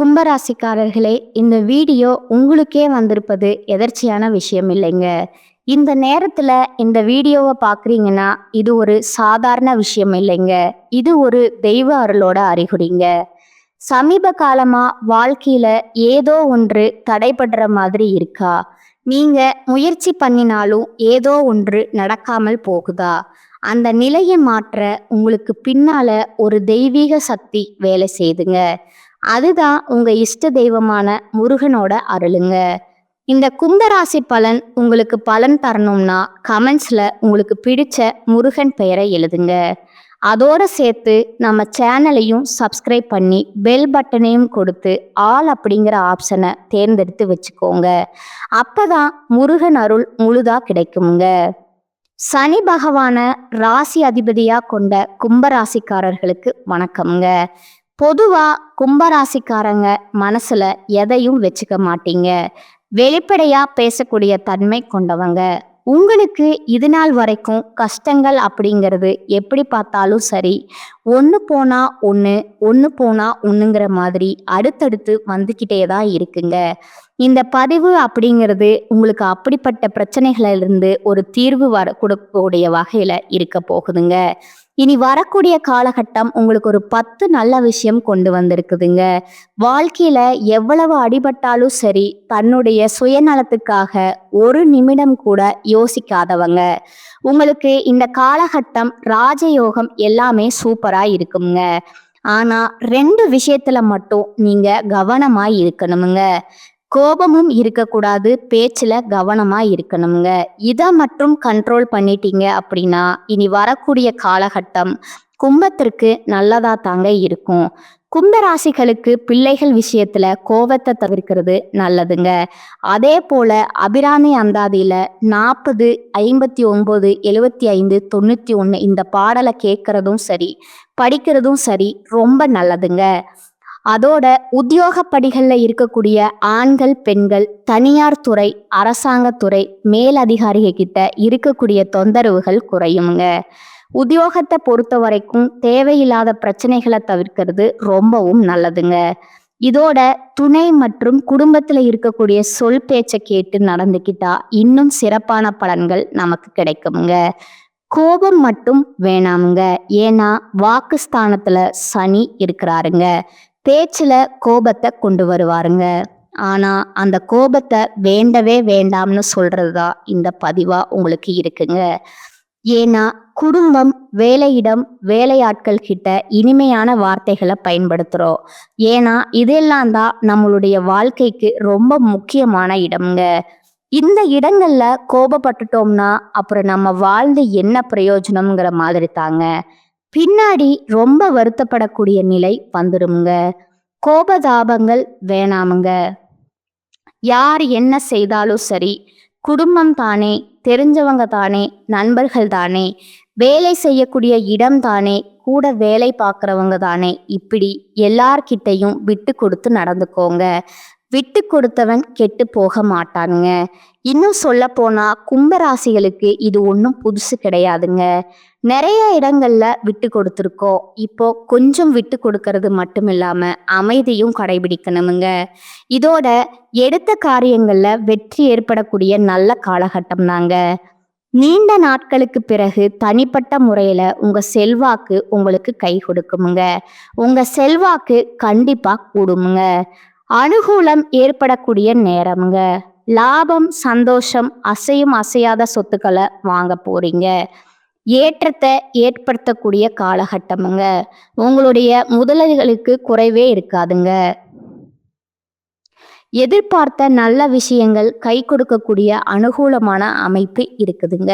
கும்பராசிக்காரர்களே, இந்த வீடியோ உங்களுக்கே வந்திருப்பது எதர்ச்சியான விஷயம் இல்லைங்க. இந்த நேரத்துல இந்த வீடியோவை பார்க்குறீங்கன்னா, இது ஒரு சாதாரண விஷயம் இல்லைங்க. இது ஒரு தெய்வ அருளோட அறிகுறிங்க. சமீப காலமா வாழ்க்கையில ஏதோ ஒன்று தடைபடுற மாதிரி இருக்கா? நீங்க முயற்சி பண்ணினாலும் ஏதோ ஒன்று நடக்காமல் போகுதா? அந்த நிலையை மாற்ற உங்களுக்கு பின்னால ஒரு தெய்வீக சக்தி வேலை செய்துங்க. அதுதான் உங்க இஷ்ட தெய்வமான முருகனோட அருளுங்க. இந்த கும்பராசி பலன் உங்களுக்கு பலன் தரணும்னா கமெண்ட்ஸ்ல உங்களுக்கு பிடிச்ச முருகன் பெயரை எழுதுங்க. அதோட சேர்த்து நம்ம சேனலையும் சப்ஸ்கிரைப் பண்ணி பெல் பட்டனையும் கொடுத்து ஆல் அப்படிங்கிற ஆப்ஷனை தேர்ந்தெடுத்து வச்சுக்கோங்க. அப்பதான் முருகன் அருள் முழுதா கிடைக்குங்க. சனி பகவான ராசி அதிபதியா கொண்ட கும்பராசிக்காரர்களுக்கு வணக்கம்ங்க. பொதுவா கும்பராசிக்காரங்க மனசுல எதையும் வச்சுக்க மாட்டீங்க. வெளிப்படையா பேசக்கூடிய தன்மை கொண்டவங்க. உங்களுக்கு இது நாள் வரைக்கும் கஷ்டங்கள் அப்படிங்கிறது எப்படி பார்த்தாலும் சரி, ஒன்று போனா ஒன்று, ஒன்று போனா ஒன்றுங்கிற மாதிரி அடுத்தடுத்து வந்துக்கிட்டே தான் இருக்குங்க. இந்த பதிவு அப்படிங்கிறது உங்களுக்கு அப்படிப்பட்ட பிரச்சனைகளிலிருந்து ஒரு தீர்வு கொடுக்கக்கூடிய வகையில் இருக்க போகுதுங்க. இனி வரக்கூடிய காலகட்டம் உங்களுக்கு ஒரு 10 நல்ல விஷயம் கொண்டு வந்திருக்குதுங்க. வாழ்க்கையில எவ்வளவு அடிபட்டாலும் சரி, தன்னுடைய சுயநலத்துக்காக ஒரு நிமிடம் கூட யோசிக்காதவங்க. உங்களுக்கு இந்த காலகட்டம் ராஜயோகம் எல்லாமே சூப்பரா இருக்குங்க. ஆனா 2 விஷயத்துல மட்டும் நீங்க கவனமா இருக்கணுமுங்க. கோபமும் இருக்கக்கூடாது, பேச்சுல கவனமா இருக்கணுங்க. இதை மட்டும் கண்ட்ரோல் பண்ணிட்டீங்க அப்படின்னா இனி வரக்கூடிய காலகட்டம் கும்பத்திற்கு நல்லதா தாங்க இருக்கும். கும்பராசிகளுக்கு பிள்ளைகள் விஷயத்துல கோபத்தை தவிர்க்கிறது நல்லதுங்க. அதே போல அபிராமி அந்தாதியில 40, 59, 75, 91 இந்த பாடலை கேட்கறதும் சரி, படிக்கிறதும் சரி ரொம்ப நல்லதுங்க. அதோட உத்தியோக படிகள்ல இருக்கக்கூடிய ஆண்கள், பெண்கள், தனியார் துறை, அரசாங்கத்துறை மேலதிகாரிகள் கிட்ட இருக்கக்கூடிய தொந்தரவுகள் குறையுங்க. உத்தியோகத்தை பொறுத்த வரைக்கும் தேவையில்லாத பிரச்சனைகளை தவிர்க்கிறது ரொம்பவும் நல்லதுங்க. இதோட துணை மற்றும் குடும்பத்துல இருக்கக்கூடிய சொல் பேச்சை கேட்டு நடந்துக்கிட்டா இன்னும் சிறப்பான பலன்கள் நமக்கு கிடைக்குங்க. கோபம் மட்டும் வேணாமுங்க. ஏன்னா வாக்குஸ்தானத்துல சனி இருக்கிறாருங்க. பேச்சுல கோபத்தை கொண்டு வருவாருங்க. ஆனா அந்த கோபத்தை வேண்டவே வேண்டாம்னு சொல்றதுதான் இந்த பதிவா உங்களுக்கு இருக்குங்க. ஏன்னா குடும்பம், வேலையிடம், வேலையாட்கள் கிட்ட இனிமையான வார்த்தைகளை பயன்படுத்துறோம். ஏன்னா இதெல்லாம் தான் நம்மளுடைய வாழ்க்கைக்கு ரொம்ப முக்கியமான இடம்ங்க. இந்த இடங்கள்ல கோபப்பட்டுட்டோம்னா அப்புறம் நம்ம வாழ்ந்து என்ன பிரயோஜனம்ங்கிற மாதிரி தாங்க பின்னாடி ரொம்ப வருத்தப்படக்கூடிய நிலை வந்துருங்க. கோபதாபங்கள் வேணாமுங்க. யார் என்ன செய்தாலும் சரி, குடும்பம் தானே, தெரிஞ்சவங்க தானே, நண்பர்கள் தானே, வேலை செய்யக்கூடிய இடம் தானே, கூட வேலை பார்க்குறவங்க தானே, இப்படி எல்லார்கிட்டையும் விட்டு கொடுத்து நடந்துக்கோங்க. விட்டு கொடுத்தவன் கெட்டு போக மாட்டானுங்க. இன்னும் சொல்ல போனா கும்பராசிகளுக்கு இது ஒன்றும் புதுசு கிடையாதுங்க. நிறைய இடங்கள்ல விட்டு கொடுத்துருக்கோம். இப்போ கொஞ்சம் விட்டு கொடுக்கறது மட்டும் இல்லாம அமைதியும் கடைபிடிக்கணுமுங்க. இதோட எடுத்த காரியங்கள்ல வெற்றி ஏற்படக்கூடிய நல்ல காலகட்டம் தாங்க. நீண்ட நாட்களுக்கு பிறகு தனிப்பட்ட முறையில உங்க செல்வாக்கு உங்களுக்கு கை கொடுக்குமுங்க. உங்க செல்வாக்கு கண்டிப்பா கூடுமுங்க. அனுகூலம் ஏற்படக்கூடிய நேரம்ங்க. லாபம், சந்தோஷம், அசையும் அசையாத சொத்துக்களை வாங்க போறீங்க. ஏற்றத்தை ஏற்படுத்தக்கூடிய காலகட்டமுங்க. உங்களுடைய முதலீடுகளுக்கு குறைவே இருக்காதுங்க. எதிர்பார்த்த நல்ல விஷயங்கள் கை கொடுக்கக்கூடிய அனுகூலமான அமைப்பு இருக்குதுங்க.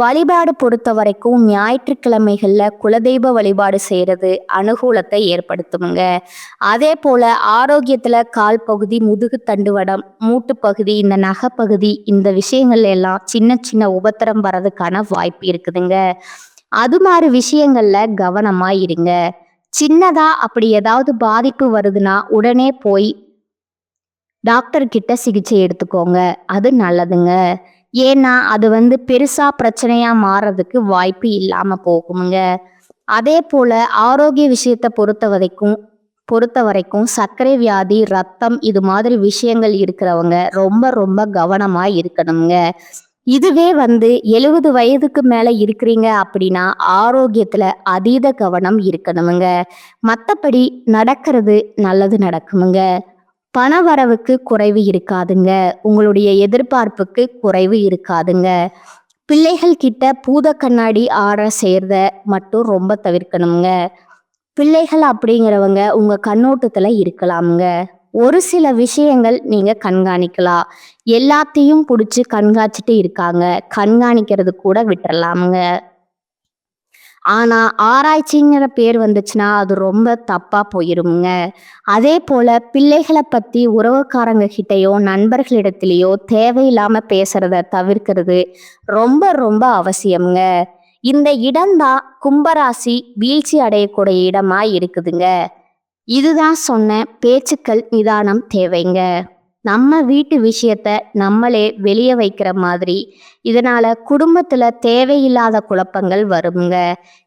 வழிபாடு பொறுத்த வரைக்கும் ஞாயிற்றுக்கிழமைகள்ல குலதெய்வ வழிபாடு செய்யறது அனுகூலத்தை ஏற்படுத்துமுங்க. அதே போல ஆரோக்கியத்துல கால் பகுதி, முதுகு தண்டுவடம், மூட்டு பகுதி, இந்த நகைப்பகுதி இந்த விஷயங்கள் எல்லாம் சின்ன சின்ன உபத்திரம் வர்றதுக்கான வாய்ப்பு இருக்குதுங்க. அது மாதிரி விஷயங்கள்ல கவனமா இருங்க. சின்னதா அப்படி ஏதாவது பாதிப்பு வருதுன்னா உடனே போய் டாக்டர் கிட்ட சிகிச்சை எடுத்துக்கோங்க. அது நல்லதுங்க. ஏன்னா அது பெருசா பிரச்சனையா மாறதுக்கு வாய்ப்பு இல்லாம போகுமுங்க. அதே போல ஆரோக்கிய விஷயத்தை பொறுத்த வரைக்கும் பொறுத்த வரைக்கும் சர்க்கரை வியாதி, ரத்தம் இது மாதிரி விஷயங்கள் இருக்கிறவங்க ரொம்ப ரொம்ப கவனமா இருக்கணுங்க. இதுவே 70 வயதுக்கு மேல இருக்கிறீங்க அப்படின்னா ஆரோக்கியத்துல அதீத கவனம் இருக்கணுமுங்க. மத்தபடி நடக்கிறது நல்லது நடக்குமுங்க. பணவரவுக்கு குறைவு இருக்காதுங்க. உங்களுடைய எதிர்பார்ப்புக்கு குறைவு இருக்காதுங்க. பிள்ளைகள் கிட்ட பூத கண்ணாடி ஆட செய்யறத மட்டும் ரொம்ப தவிர்க்கணுங்க. பிள்ளைகள் அப்படிங்கிறவங்க உங்க கண்ணோட்டத்துல இருக்கலாமுங்க. ஒரு சில விஷயங்கள் நீங்க கண்காணிக்கலாம். எல்லாத்தையும் புடிச்சு கண்காணிச்சுட்டு இருக்காங்க. கண்காணிக்கிறது கூட விட்டுறலாமுங்க. ஆனா ஆராய்ச்சிங்கிற பேர் வந்துச்சுன்னா அது ரொம்ப தப்பா போயிருமுங்க. அதே போல பிள்ளைகளை பத்தி உறவுக்காரங்க கிட்டயோ நண்பர்களிடத்திலேயோ தேவையில்லாம பேசுறத தவிர்க்கிறது ரொம்ப ரொம்ப அவசியம்ங்க. இந்த இடம்தான் கும்பராசி வீழ்ச்சி அடையக்கூடிய இடமா இருக்குதுங்க. இதுதான் சொன்ன பேச்சுக்கள் நிதானம் தேவைங்க. நம்ம வீட்டு விஷயத்த நம்மளே வெளியே வைக்கிற மாதிரி இதனால குடும்பத்துல தேவையில்லாத குழப்பங்கள் வருங்க.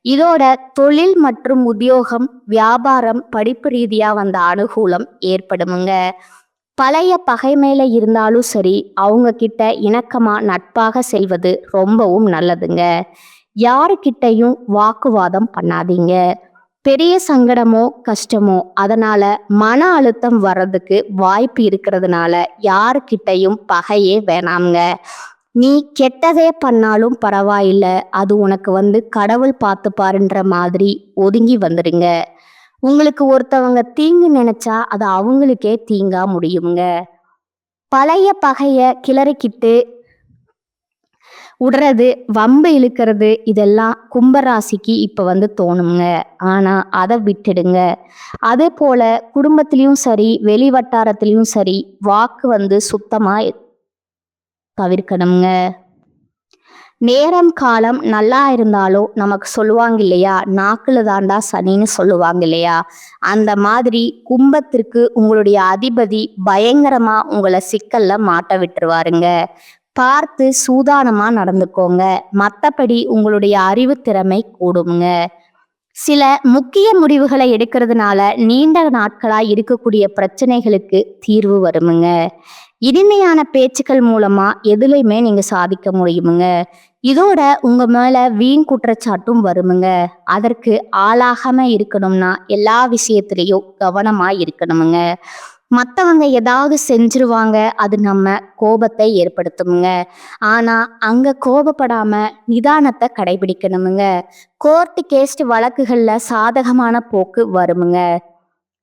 இதோட தொழில் மற்றும் உத்தியோகம், வியாபாரம், படிப்பு ரீதியா வந்த அனுகூலம் ஏற்படுமுங்க. பழைய பகைமையில இருந்தாலும் சரி, அவங்க கிட்ட இணக்கமா நட்பாக செல்வது ரொம்பவும் நல்லதுங்க. யாருக்கிட்டையும் வாக்குவாதம் பண்ணாதீங்க. பெரிய சங்கடமோ கஷ்டமோ அதனால மன அழுத்தம் வர்றதுக்கு வாய்ப்பு இருக்கிறதுனால யாருக்கிட்டையும் பகையே வேணாம்ங்க. நீ கெட்டதே பண்ணாலும் பரவாயில்ல, அது உனக்கு கடவுள் பார்த்துப்பாருன்ற மாதிரி ஒதுங்கி வந்துடுங்க. உங்களுக்கு ஒருத்தவங்க தீங்கு நினைச்சா அது அவங்களுக்கே தீங்கா முடியுங்க. பழைய பகைய கிளறிக்கிட்டு விடுறது, வம்பு இழுக்கிறது இதெல்லாம் கும்பராசிக்கு இப்ப தோணுங்க. ஆனா அதை விட்டுடுங்க. அதே போல குடும்பத்திலயும் சரி, வெளி வட்டாரத்திலயும் சரி வாக்கு சுத்தமா தவிர்க்கணுங்க. நேரம் காலம் நல்லா இருந்தாலும் நமக்கு சொல்லுவாங்க இல்லையா, நாக்குல தாண்டா சனின்னு சொல்லுவாங்க இல்லையா, அந்த மாதிரி கும்பத்திற்கு உங்களுடைய அதிபதி பயங்கரமா உங்களை சிக்கல்ல மாட்ட விட்டுருவாருங்க. பார்த்து சூதானமா நடந்துக்கோங்க. மற்றபடி உங்களுடைய அறிவு திறமை கூடுங்க. சில முக்கிய முடிவுகளை எடுக்கிறதுனால நீண்ட நாட்களா இருக்கக்கூடிய பிரச்சனைகளுக்கு தீர்வு வருமுங்க. இனிமையான பேச்சுக்கள் மூலமா எதுலையுமே நீங்க சாதிக்க முடியுமுங்க. இதோட உங்க மேல வீண் குற்றச்சாட்டும் வருமுங்க. அதற்கு ஆளாகாம இருக்கணும்னா எல்லா விஷயத்திலையும் கவனமா இருக்கணுமுங்க. மற்றவங்க ஏதாவது செஞ்சிருவாங்க, அது நம்ம கோபத்தை ஏற்படுத்துமுங்க. ஆனா அங்க கோபப்படாம நிதானத்தை கடைபிடிக்கணுமுங்க. கோர்ட்டு கேஸ்ட் வழக்குகள்ல சாதகமான போக்கு வருமுங்க.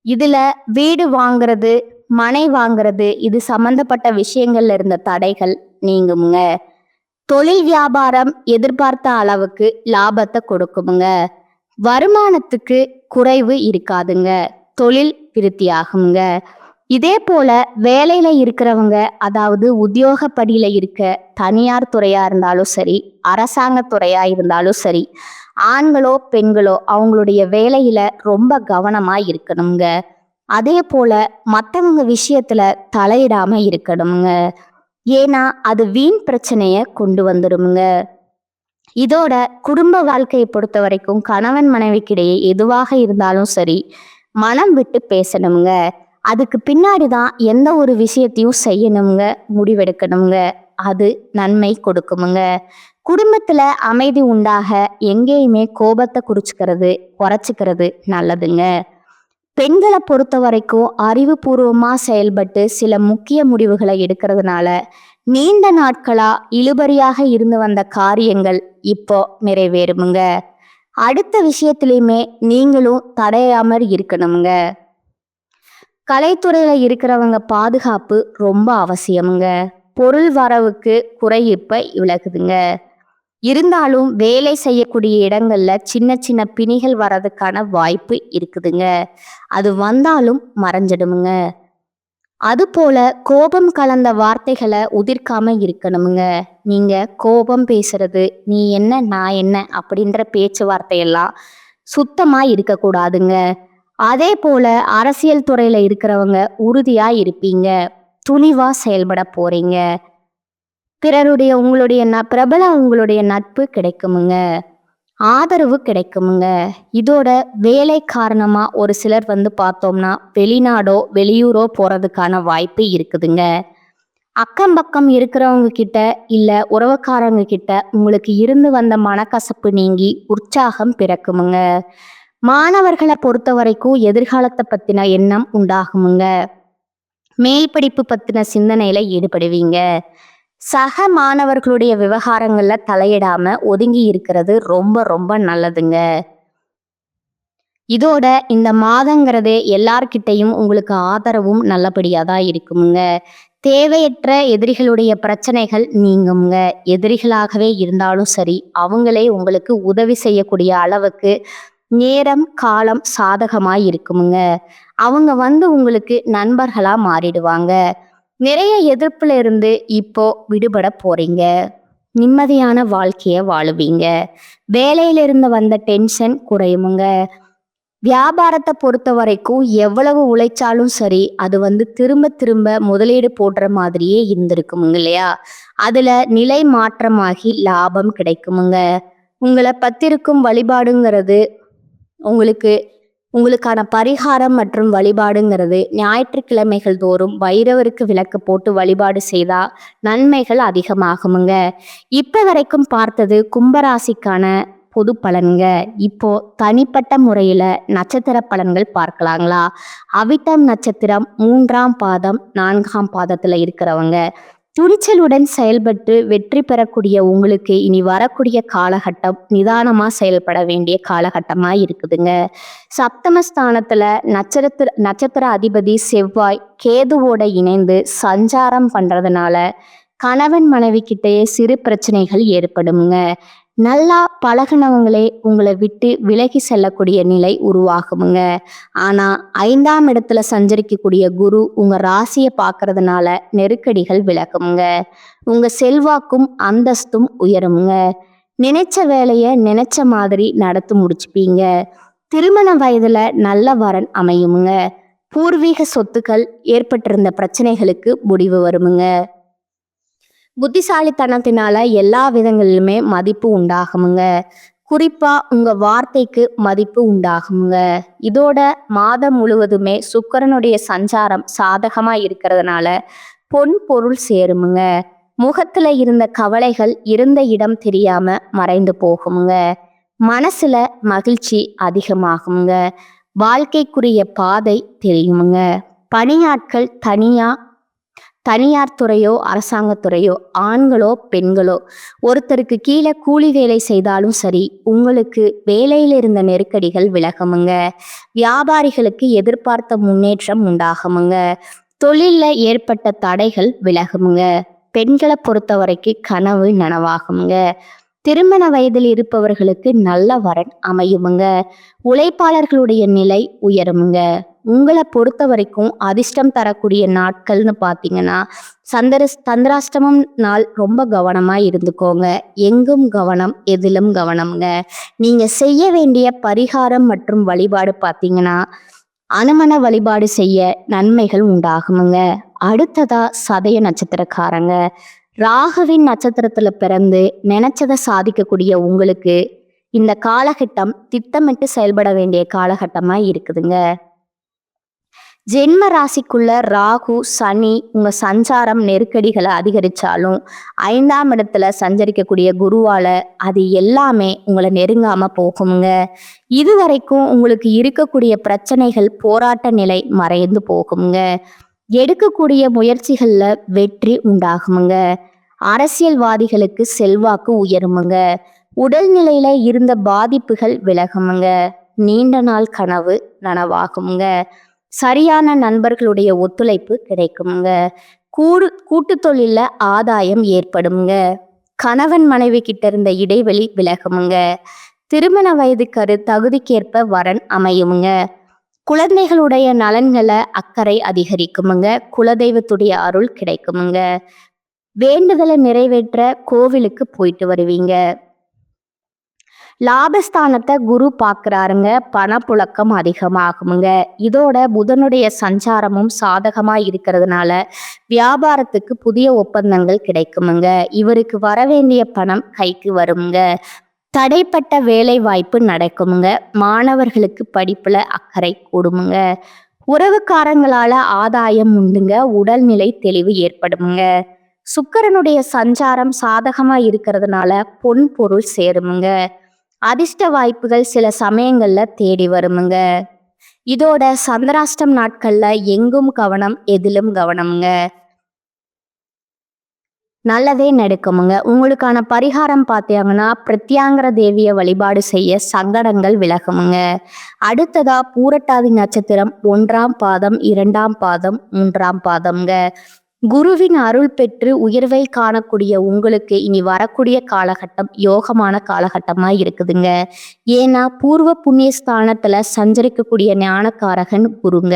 இதுல வீடு வாங்குறது, மனை வாங்குறது இது சம்பந்தப்பட்ட விஷயங்கள்ல இருந்த தடைகள் நீங்குமுங்க. தொழில் வியாபாரம் எதிர்பார்த்த அளவுக்கு லாபத்தை கொடுக்குமுங்க. வருமானத்துக்கு குறைவு இருக்காதுங்க. தொழில் விருத்தியாகுங்க. இதே போல வேலையில இருக்கிறவங்க, அதாவது உத்தியோகப்படியில இருக்க தனியார் துறையா இருந்தாலும் சரி, அரசாங்க துறையா இருந்தாலும் சரி, ஆண்களோ பெண்களோ அவங்களுடைய வேலையில ரொம்ப கவனமா இருக்கணுங்க. அதே போல மற்றவங்க விஷயத்துல தலையிடாம இருக்கணுங்க. ஏன்னா அது வீண் பிரச்சனைய கொண்டு வந்துடுமுங்க. இதோட குடும்ப வாழ்க்கையை பொறுத்த வரைக்கும் கணவன் மனைவிக்கிடையே எதுவாக இருந்தாலும் சரி, மனம் விட்டு பேசணுங்க. அதுக்கு பின்னாடி தான் எந்த ஒரு விஷயத்தையும் செய்யணுங்க, முடிவெடுக்கணுங்க. அது நன்மை கொடுக்குமுங்க. குடும்பத்துல அமைதி உண்டாக எங்கேயுமே கோபத்தை குறைச்சிக்கிறது நல்லதுங்க. பெண்களை பொறுத்த வரைக்கும் அறிவுபூர்வமா செயல்பட்டு சில முக்கிய முடிவுகளை எடுக்கிறதுனால நீண்ட நாட்களா இழுபறியாக இருந்து வந்த காரியங்கள் இப்போ நிறைவேறுமுங்க. அடுத்த விஷயத்திலையுமே நீங்களும் தடையாம இருக்கணுங்க. கலைத்துறையில இருக்கிறவங்க பாதுகாப்பு ரொம்ப அவசியமுங்க. பொருள் வரவுக்கு குறை இப்ப விலகுதுங்க. இருந்தாலும் வேலை செய்யக்கூடிய இடங்கள்ல சின்ன சின்ன பிணிகள் வர்றதுக்கான வாய்ப்பு இருக்குதுங்க. அது வந்தாலும் மறைஞ்சிடுமுங்க. அதுபோல கோபம் கலந்த வார்த்தைகளை உதிர்க்காம இருக்கணுமுங்க. நீங்க கோபம் பேசுறது, நீ என்ன நான் என்ன அப்படின்ற பேச்சுவார்த்தையெல்லாம் சுத்தமா இருக்கக்கூடாதுங்க. அதே போல அரசியல் துறையில இருக்கிறவங்க உறுதியா இருப்பீங்க. துணிவா செயல்பட போறீங்க. பிறருடைய உங்களுடைய பிரபல உங்களுடைய நட்பு கிடைக்குமுங்க. ஆதரவு கிடைக்குமுங்க. இதோட வேலை காரணமா ஒரு சிலர் பார்த்தோம்னா வெளிநாடோ வெளியூரோ போறதுக்கான வாய்ப்பு இருக்குதுங்க. அக்கம் பக்கம் இருக்கிறவங்க கிட்ட இல்ல உறவுக்காரங்க கிட்ட உங்களுக்கு இருந்து வந்த மனக்கசப்பு நீங்கி உற்சாகம் பிறக்குமுங்க. மாணவர்களை பொறுத்த வரைக்கும் எதிர்காலத்தை பத்தின எண்ணம் உண்டாகுமுங்க. மேல் படிப்பு பத்தின சிந்தனையில ஈடுபடுவீங்க. சக மாணவர்களுடைய விவகாரங்கள்ல தலையிடாம ஒதுங்கி இருக்கிறது ரொம்ப ரொம்ப நல்லதுங்க. இதோட இந்த மாதங்கிறதே எல்லார்கிட்டையும் உங்களுக்கு ஆதரவும் நல்லபடியா தான் இருக்குமுங்க. தேவையற்ற எதிரிகளுடைய பிரச்சனைகள் நீங்குங்க. எதிரிகளாகவே இருந்தாலும் சரி, அவங்களே உங்களுக்கு உதவி செய்யக்கூடிய அளவுக்கு நேரம் காலம் சாதகமாய் இருக்குமுங்க. அவங்க உங்களுக்கு நண்பர்களா மாறிடுவாங்க. நிறைய எதிர்ப்புல இருந்து இப்போ விடுபட போறீங்க. நிம்மதியான வாழ்க்கைய வாழுவீங்க. வேலையிலிருந்து வந்த டென்ஷன் குறையுமுங்க. வியாபாரத்தை பொறுத்த வரைக்கும் எவ்வளவு உழைச்சாலும் சரி, அது திரும்ப திரும்ப முதலீடு போடுற மாதிரியே இருந்திருக்குமுங்க இல்லையா? அதுல நிலை மாற்றமாகி லாபம் கிடைக்குமுங்க. உங்களை பத்திருக்கும் வழிபாடுங்கிறது உங்களுக்கு உங்களுக்கான பரிகாரம் மற்றும் வழிபாடுங்கிறது ஞாயிற்றுக்கிழமைகள் தோறும் பைரவருக்கு விளக்கு போட்டு வழிபாடு செய்தா நன்மைகள் அதிகமாகுமுங்க. இப்ப வரைக்கும் பார்த்தது கும்பராசிக்கான பொது பலன்க. இப்போ தனிப்பட்ட முறையில நட்சத்திர பலன்கள் பார்க்கலாங்களா? அவிட்டம் நட்சத்திரம் 3ஆம் பாதம் 4ஆம் பாதத்துல இருக்கிறவங்க துணிச்சலுடன் செயல்பட்டு வெற்றி பெறக்கூடிய உங்களுக்கு இனி வரக்கூடிய காலகட்டம் நிதானமா செயல்பட வேண்டிய காலகட்டமா இருக்குதுங்க. சப்தமஸ்தானத்துல நட்சத்திர அதிபதி செவ்வாய் கேதுவோட இணைந்து சஞ்சாரம் பண்றதுனால கணவன் மனைவி கிட்டேயே சிறு பிரச்சனைகள் ஏற்படுங்க. நல்லா பழகினவங்களே உங்களை விட்டு விலகி செல்லக்கூடிய நிலை உருவாகுமுங்க. ஆனா 5ஆம் இடத்துல சஞ்சரிக்கக்கூடிய குரு உங்க ராசியை பார்க்கறதுனால நெருக்கடிகள் விலகுமுங்க. உங்க செல்வாக்கும் அந்தஸ்தும் உயருமுங்க. நினைச்ச வேலைய நினைச்ச மாதிரி நடத்தி முடிச்சுப்பீங்க. திருமண வயதுல நல்ல வரன் அமையுமுங்க. பூர்வீக சொத்துக்கள் ஏற்பட்டிருந்த பிரச்சனைகளுக்கு முடிவு வருமுங்க. புத்திசாலித்தனத்தினால எல்லா விதங்களிலுமே மதிப்பு உண்டாகுமுங்க. குறிப்பா உங்க வார்த்தைக்கு மதிப்பு உண்டாகுமுங்க. இதோட மாதம் முழுவதுமே சுக்கிரனுடைய சஞ்சாரம் சாதகமா இருக்கிறதுனால பொன் பொருள் சேருமுங்க. முகத்துல இருந்த கவலைகள் இருந்த இடம் தெரியாம மறைந்து போகுமுங்க. மனசுல மகிழ்ச்சி அதிகமாகுமுங்க. வாழ்க்கைக்குரிய பாதை தெரியுமுங்க. பணியாட்கள் தனியார் துறையோ அரசாங்கத்துறையோ ஆண்களோ பெண்களோ ஒருத்தருக்கு கீழே கூலி வேலை செய்தாலும் சரி, உங்களுக்கு வேலையில் இருந்த நெருக்கடிகள் விலகுமுங்க. வியாபாரிகளுக்கு எதிர்பார்த்த முன்னேற்றம் உண்டாகுமுங்க. தொழில்ல ஏற்பட்ட தடைகள் விலகுமுங்க. பெண்களை பொறுத்த வரைக்கும் கனவு நனவாகுமுங்க. திருமண வயதில் இருப்பவர்களுக்கு நல்ல வரன் அமையுமுங்க. உழைப்பாளர்களுடைய நிலை உயருமுங்க. உங்களை பொறுத்த வரைக்கும் அதிர்ஷ்டம் தரக்கூடிய நாட்கள்னு பார்த்தீங்கன்னா சந்திராஷ்டமம் நாள் ரொம்ப கவனமா இருந்துக்கோங்க. எங்கும் கவனம் எதிலும் கவனம்ங்க. நீங்க செய்ய வேண்டிய பரிகாரம் மற்றும் வழிபாடு பார்த்தீங்கன்னா அனுமன வழிபாடு செய்ய நன்மைகள் உண்டாகுமுங்க. அடுத்ததா சதய நட்சத்திரக்காரங்க. ராகுவின் நட்சத்திரத்துல பிறந்து நினைச்சதை சாதிக்கக்கூடிய உங்களுக்கு இந்த காலகட்டம் திட்டமிட்டு செயல்பட வேண்டிய காலகட்டமா இருக்குதுங்க. ஜென்ம ராசிக்குள்ள ராகு சனி உங்க சஞ்சாரம் நெருக்கடிகளை அதிகரிச்சாலும் 5ஆம் இடத்துல சஞ்சரிக்கக்கூடிய குருவால அது எல்லாமே உங்களை நெருங்காம போகுமுங்க. இதுவரைக்கும் உங்களுக்கு இருக்கக்கூடிய பிரச்சனைகள் போராட்ட நிலை மறைந்து போகுமுங்க. எடுக்கக்கூடிய முயற்சிகள்ல வெற்றி உண்டாகுமுங்க. அரசியல்வாதிகளுக்கு செல்வாக்கு உயருமுங்க. உடல்நிலையில இருந்த பாதிப்புகள் விலகுமுங்க. நீண்ட நாள் கனவு நனவாகுமுங்க. சரியான நண்பர்களுடைய ஒத்துழைப்பு கிடைக்குமுங்க. கூட்டு தொழில ஆதாயம் ஏற்படுமுங்க. கணவன் மனைவி கிட்ட இருந்த இடைவெளி விலகுமுங்க. திருமண வயதுக்கு தகுதிக்கேற்ப வரன் அமையுமுங்க. குழந்தைகளுடைய நலன்களை அக்கறை அதிகரிக்குமுங்க. குலதெய்வத்துடைய அருள் கிடைக்குமுங்க. வேண்டுதலை நிறைவேற்ற கோவிலுக்கு போயிட்டு வருவீங்க. லாபஸ்தானத்தை குரு பார்க்குறாருங்க. பணப்புழக்கம் அதிகமாகுமுங்க. இதோட புதனுடைய சஞ்சாரமும் சாதகமா இருக்கிறதுனால வியாபாரத்துக்கு புதிய ஒப்பந்தங்கள் கிடைக்குமுங்க. இவருக்கு வரவேண்டிய பணம் கைக்கு வருமுங்க. தடைப்பட்ட வேலை வாய்ப்பு நடக்குமுங்க. மாணவர்களுக்கு படிப்புல அக்கறை கூடுமுங்க. உறவுக்காரங்களால ஆதாயம் உண்டுங்க. உடல்நிலை தெளிவு ஏற்படுமுங்க. சுக்கிரனுடைய சஞ்சாரம் சாதகமா இருக்கிறதுனால பொன் பொருள் சேருமுங்க. அதிர்ஷ்ட வாய்ப்புகள் சில சமயங்கள்ல தேடி வருமுங்க. இதோட சந்திராஷ்டம் நாட்கள்ல எங்கும் கவனம், எதிலும் கவனம்ங்க. நல்லதே நடக்குமுங்க. உங்களுக்கான பரிகாரம் பார்த்தீங்கன்னா, பிரத்யாங்கர தேவிய வழிபாடு செய்ய சங்கடங்கள் விலகுமுங்க. அடுத்ததா பூரட்டாதி நட்சத்திரம் 1ஆம் பாதம், 2ஆம் பாதம், 3ஆம் பாதம்ங்க. குருவின் அருள் பெற்று உயர்வை காணக்கூடிய உங்களுக்கு இனி வரக்கூடிய காலகட்டம் யோகமான காலகட்டமா இருக்குதுங்க. ஏன்னா பூர்வ புண்ணிய ஸ்தானத்துல சஞ்சரிக்கக்கூடிய ஞானக்காரகன் குருங்க.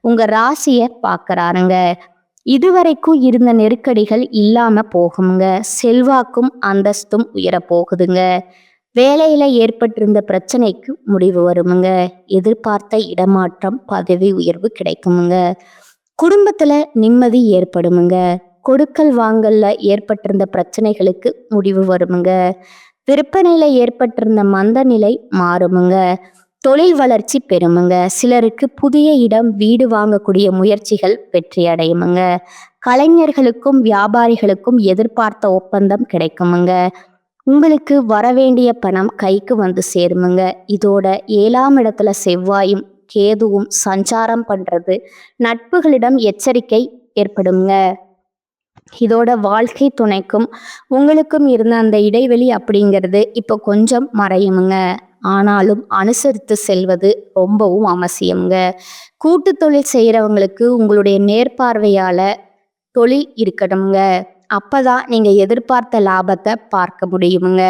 உங்க ராசிய பார்க்கறாருங்க. இதுவரைக்கும் இருந்த நெருக்கடிகள் இல்லாம போகுங்க. செல்வாக்கும் அந்தஸ்தும் உயர போகுதுங்க. வேலையில ஏற்பட்டிருந்த பிரச்சனைக்கு முடிவு வருமுங்க. எதிர்பார்த்த இடமாற்றம், பதவி உயர்வு கிடைக்குமுங்க. குடும்பத்துல நிம்மதி ஏற்படுமுங்க. கொடுக்கல் வாங்கல்ல ஏற்பட்டிருந்த பிரச்சனைகளுக்கு முடிவு வருமுங்க. விற்பனையில ஏற்பட்டிருந்த மந்த நிலை மாறுமுங்க. தொழில் வளர்ச்சி பெறுமுங்க. சிலருக்கு புதிய இடம், வீடு வாங்கக்கூடிய முயற்சிகள் வெற்றி அடையுமுங்க. கலைஞர்களுக்கும் வியாபாரிகளுக்கும் எதிர்பார்த்த ஒப்பந்தம் கிடைக்குமுங்க. உங்களுக்கு வரவேண்டிய பணம் கைக்கு வந்து சேருமுங்க. இதோட 7ஆம் இடத்துல செவ்வாயும் கேதுவும் சஞ்சாரம் பண்றது நட்புகளிடம் எச்சரிக்கை ஏற்படுங்க. இதோட வாழ்க்கை துணைக்கும் உங்களுக்கும் இருந்த அந்த இடைவெளி அப்படிங்கிறது இப்போ கொஞ்சம் மறையுமுங்க. ஆனாலும் அனுசரித்து செல்வது ரொம்பவும் அவசியம்ங்க. கூட்டு தொழில் செய்யறவங்களுக்கு உங்களுடைய நேர்பார்வையால தொழில் இருக்கணுங்க. அப்பதான் நீங்க எதிர்பார்த்த லாபத்தை பார்க்க முடியுமுங்க.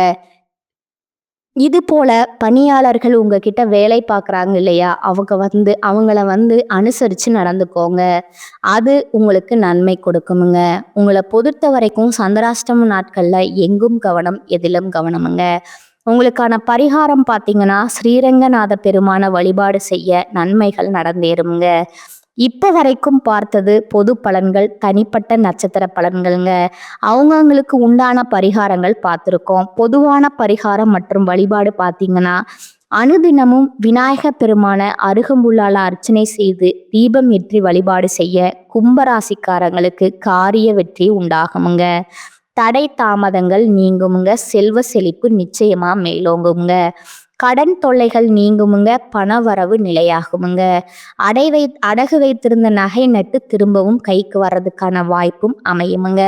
இது போல பணியாளர்கள் உங்ககிட்ட வேலை பார்க்குறாங்க இல்லையா, அவங்கள அனுசரித்து நடந்துக்கோங்க. அது உங்களுக்கு நன்மை கொடுக்குமுங்க. உங்களை பொறுத்த வரைக்கும் சந்திராஷ்டம நாட்களில் எங்கும் கவனம், எதிலும் கவனமுங்க. உங்களுக்கான பரிகாரம் பார்த்தீங்கன்னா, ஸ்ரீரங்கநாத பெருமான வழிபாடு செய்ய நன்மைகள் நடந்தேறுமுங்க. இப்போ வரைக்கும் பார்த்தது பொது பலன்கள், தனிப்பட்ட நட்சத்திர பலன்கள்ங்க. அவங்கவுங்களுக்கு உண்டான பரிகாரங்கள் பார்த்துருக்கோம். பொதுவான பரிகாரம் மற்றும் வழிபாடு பார்த்தீங்கன்னா, அனுதினமும் விநாயக பெருமான அருகம்புல்லால அர்ச்சனை செய்து தீபம் ஏற்றி வழிபாடு செய்ய கும்பராசிக்காரங்களுக்கு காரிய வெற்றி உண்டாகுமுங்க. தடை தாமதங்கள் நீங்குமுங்க. செல்வ செழிப்பு நிச்சயமா மேலோங்குங்க. கடன் தொல்லைகள் நீங்குமுங்க. பண வரவு நிலையாகுமுங்க. அடகு வைத்திருந்த நகை நட்டு திரும்பவும் கைக்கு வர்றதுக்கான வாய்ப்பும் அமையுமுங்க.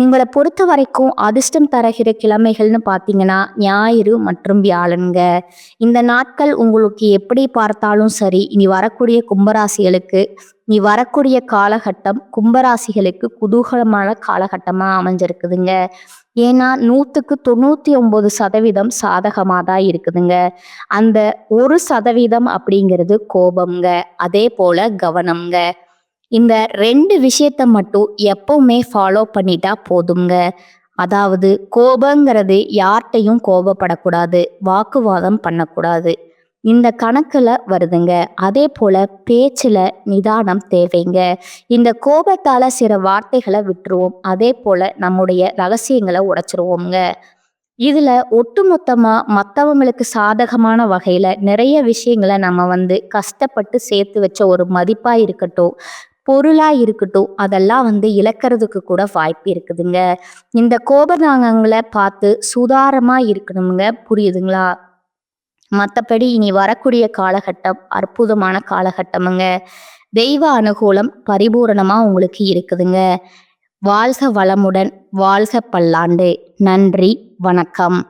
உங்களை பொறுத்த வரைக்கும் அதிர்ஷ்டம் தருகிற கிழமைகள்னு பார்த்தீங்கன்னா ஞாயிறு மற்றும் வியாழனுங்க. இந்த நாட்கள் உங்களுக்கு எப்படி பார்த்தாலும் சரி, இனி வரக்கூடிய காலகட்டம் கும்பராசிகளுக்கு குதூகலமான காலகட்டமாக அமைஞ்சிருக்குதுங்க. ஏன்னா 100க்கு 99% சாதகமாக தான் இருக்குதுங்க. அந்த 1% அப்படிங்கிறது கோபம்ங்க. அதே போல கவனம்ங்க. இந்த 2 விஷயத்த மட்டும் எப்பவுமே ஃபாலோ பண்ணிட்டா போதுங்க. அதாவது கோபங்கிறது யார்கிட்டையும் கோபப்படக்கூடாது, வாக்குவாதம் பண்ணக்கூடாது. இந்த கணக்குல வருதுங்க. அதே போல பேச்சுல நிதானம் தேவைங்க. இந்த கோபத்தால சில வார்த்தைகளை விட்டுருவோம். அதே போல நம்முடைய ரகசியங்களை உடைச்சிருவோம்ங்க. இதுல ஒட்டுமொத்தமா மற்றவங்களுக்கு சாதகமான வகையில நிறைய விஷயங்களை நம்ம கஷ்டப்பட்டு சேர்த்து வச்ச ஒரு மதிப்பா இருக்கட்டும், பொருளா இருக்கட்டும், அதெல்லாம் இழக்கிறதுக்கு கூட வாய்ப்பு இருக்குதுங்க. இந்த கோபதாங்கங்களை பார்த்து சுதாரமா இருக்கணுங்க. புரியுதுங்களா? மற்றபடி இனி வரக்கூடிய காலகட்டம் அற்புதமான காலகட்டமுங்க. தெய்வ அனுகூலம் பரிபூரணமா உங்களுக்கு இருக்குதுங்க. வாழ்க வளமுடன், வாழ்க பல்லாண்டு. நன்றி, வணக்கம்.